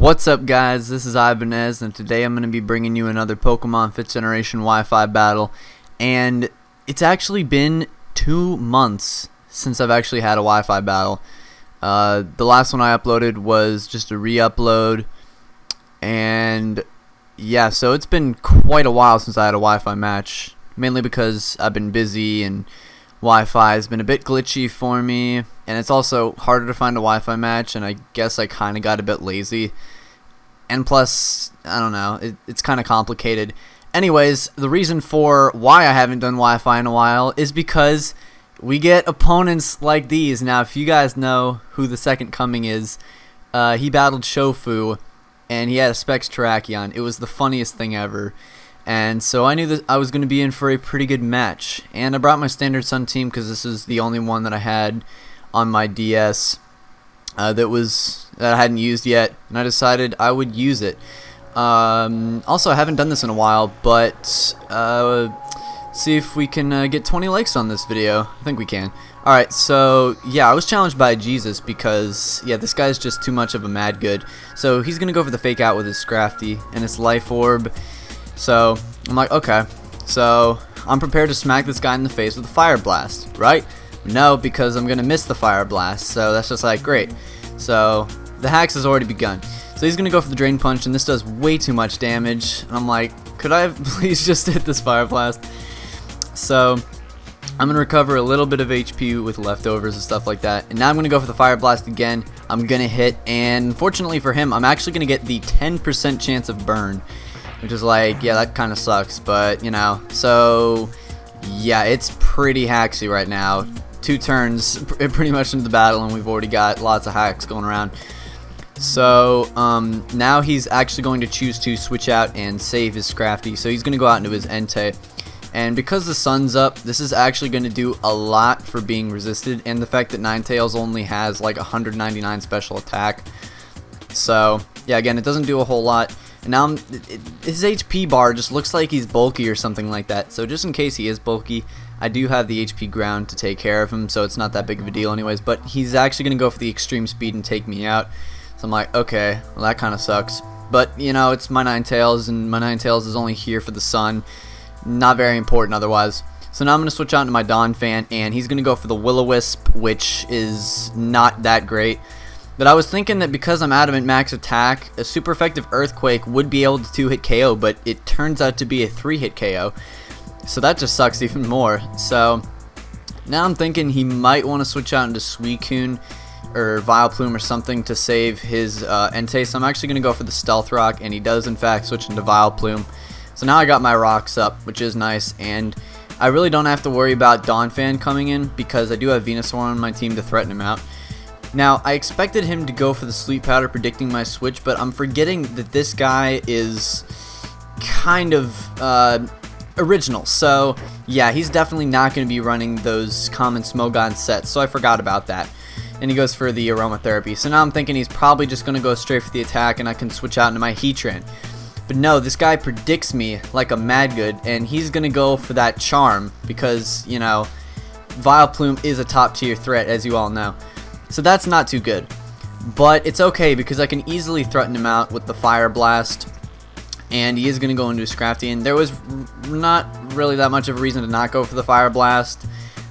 What's up, guys? This is Ibanez, and today I'm going to be bringing you another Pokemon 5th Generation Wi-Fi battle. And it's actually been 2 months since I've actually had a Wi-Fi battle. The last one I uploaded was just a re-upload, and yeah, so it's been quite a while since I had a Wi-Fi match, mainly because I've been busy and Wi-Fi has been a bit glitchy for me, and it's also harder to find a Wi-Fi match, and I guess I kind of got a bit lazy. And plus, I don't know, it's kind of complicated. Anyways, the reason for why I haven't done Wi-Fi in a while is because we get opponents like these. Now, if you guys know who the Second Coming is, he battled Shofu, and he had a Specs Terrakion. It was the funniest thing ever. And so I knew that I was going to be in for a pretty good match. And I brought my Standard Sun team because this is the only one that I had on my DS that I hadn't used yet, and I decided I would use it. Also, I haven't done this in a while, but see if we can get 20 likes on this video. I think we can. Alright, so yeah, I was challenged by Jesus because, yeah, this guy's just too much of a mad good. So he's going to go for the fake out with his Scrafty and his Life Orb. So I'm like, okay, so I'm prepared to smack this guy in the face with a Fire Blast, right? No, because I'm gonna miss the Fire Blast, so that's just like, great. So the hacks has already begun. So he's gonna go for the Drain Punch, and this does way too much damage. And I'm like, could I have please just hit this Fire Blast? So I'm gonna recover a little bit of HP with leftovers and stuff like that, and now I'm gonna go for the Fire Blast again. I'm gonna hit, and fortunately for him, I'm actually gonna get the 10% chance of burn, which is like, yeah, that kind of sucks, but you know. So yeah, it's pretty hacksy right now. 2 turns pretty much into the battle, and we've already got lots of hacks going around. So now he's actually going to choose to switch out and save his Scrafty. So he's going to go out into his Entei, and because the sun's up, this is actually going to do a lot for being resisted, and the fact that Ninetales only has like 199 special attack. So yeah, again, it doesn't do a whole lot. And now his HP bar just looks like he's bulky or something like that. So just in case he is bulky, I do have the HP ground to take care of him, so it's not that big of a deal anyways. But he's actually going to go for the extreme speed and take me out. So I'm like, okay, well, that kind of sucks. But, you know, it's my Ninetales, and my Ninetales is only here for the sun. Not very important otherwise. So now I'm going to switch out to my Donphan, and he's going to go for the Will-O-Wisp, which is not that great. But I was thinking that because I'm adamant max attack, a super effective Earthquake would be able to 2-hit KO, but it turns out to be a 3-hit KO. So that just sucks even more. So now I'm thinking he might want to switch out into Suicune or Vileplume or something to save his Entei. So I'm actually going to go for the Stealth Rock, and he does in fact switch into Vileplume. So now I got my rocks up, which is nice, and I really don't have to worry about Donphan coming in because I do have Venusaur on my team to threaten him out. Now, I expected him to go for the Sleep Powder predicting my switch, but I'm forgetting that this guy is kind of original. So, yeah, he's definitely not going to be running those common Smogon sets, so I forgot about that. And he goes for the Aromatherapy. So now I'm thinking he's probably just going to go straight for the attack, and I can switch out into my Heatran. But no, this guy predicts me like a mad good, and he's going to go for that Charm because, you know, Vileplume is a top tier threat, as you all know. So that's not too good, but it's okay because I can easily threaten him out with the Fire Blast, and he is going to go into his Scrafty, and there was not really that much of a reason to not go for the Fire Blast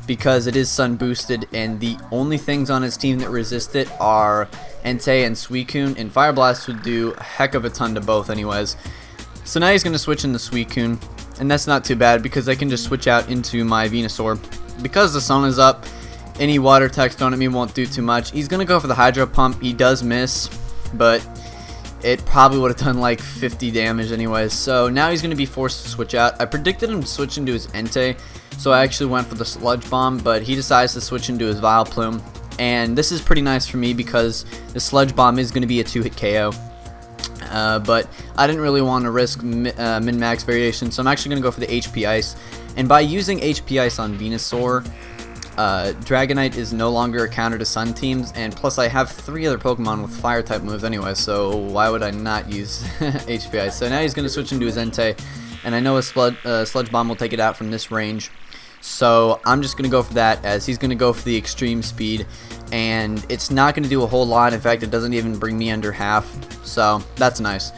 because it is sun boosted, and the only things on his team that resist it are Entei and Suicune, and Fire Blast would do a heck of a ton to both anyways. So now he's going to switch into Suicune, and that's not too bad because I can just switch out into my Venusaur. Because the sun is up, any water attacks thrown at me won't do too much. He's going to go for the Hydro Pump. He does miss, but it probably would have done like 50 damage anyways. So now he's going to be forced to switch out. I predicted him to switch into his Entei, so I actually went for the Sludge Bomb, but he decides to switch into his Vileplume. And this is pretty nice for me because the Sludge Bomb is going to be a 2-hit KO. But I didn't really want to risk min-max variation, so I'm actually going to go for the HP Ice. And by using HP Ice on Venusaur, Dragonite is no longer a counter to Sun teams, and plus I have 3 other Pokemon with Fire type moves anyway, so why would I not use HP Ice? So now he's going to switch into his Entei, and I know a Sludge Bomb will take it out from this range. So I'm just going to go for that, as he's going to go for the extreme speed, and it's not going to do a whole lot. In fact, it doesn't even bring me under half, so that's nice.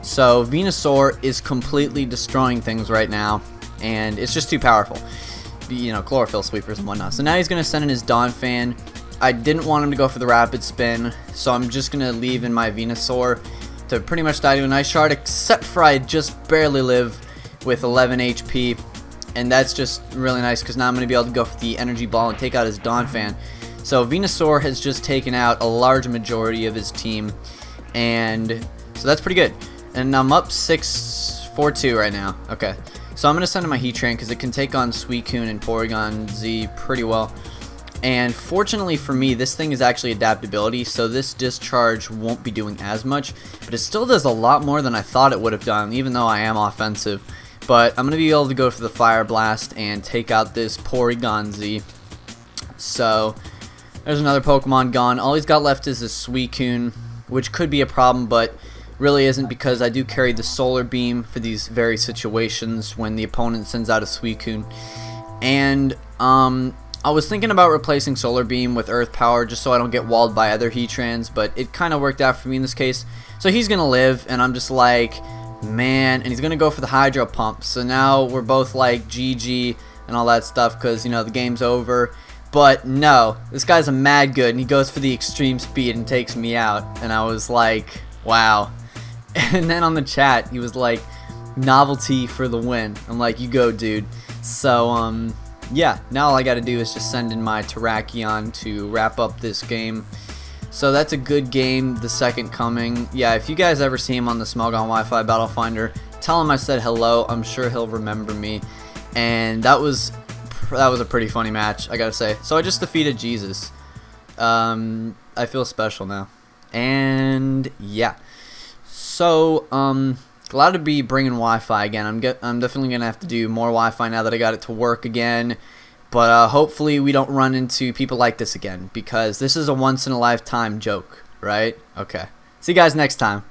So Venusaur is completely destroying things right now, and it's just too powerful. You know, chlorophyll sweepers and whatnot. So now he's going to send in his Donphan. I didn't want him to go for the rapid spin, so I'm just going to leave in my Venusaur to pretty much die to an Ice Shard, except for I just barely live with 11 HP. And that's just really nice, because now I'm going to be able to go for the Energy Ball and take out his Donphan. So Venusaur has just taken out a large majority of his team, and so that's pretty good. And I'm up 6-4-2 right now. Okay, so I'm going to send in my Heatran, because it can take on Suicune and Porygon Z pretty well. And fortunately for me, this thing is actually adaptability, so this discharge won't be doing as much, but it still does a lot more than I thought it would have done, even though I am offensive. But I'm going to be able to go for the Fire Blast and take out this Porygon Z. So there's another Pokemon gone. All he's got left is this Suicune, which could be a problem, but really isn't, because I do carry the Solar Beam for these very situations when the opponent sends out a Suicune. And I was thinking about replacing Solar Beam with Earth Power just so I don't get walled by other Heatrans, but it kind of worked out for me in this case. So he's going to live, and I'm just like, man, and he's going to go for the Hydro Pump. So now we're both like GG and all that stuff, because, you know, the game's over. But no, this guy's a mad good, and he goes for the extreme speed and takes me out. And I was like, wow. And then on the chat, he was like, novelty for the win. I'm like, you go, dude. So, yeah, now all I got to do is just send in my Terrakion to wrap up this game. So that's a good game, The2ndcoming. Yeah, if you guys ever see him on the Smogon Wi-Fi Battle Finder, tell him I said hello. I'm sure he'll remember me. And that was a pretty funny match, I gotta say. So I just defeated Jesus. I feel special now. And yeah. So glad to be bringing Wi-Fi again. I'm definitely gonna have to do more Wi-Fi now that I got it to work again. But hopefully we don't run into people like this again, because this is a once-in-a-lifetime joke, right? Okay. See you guys next time.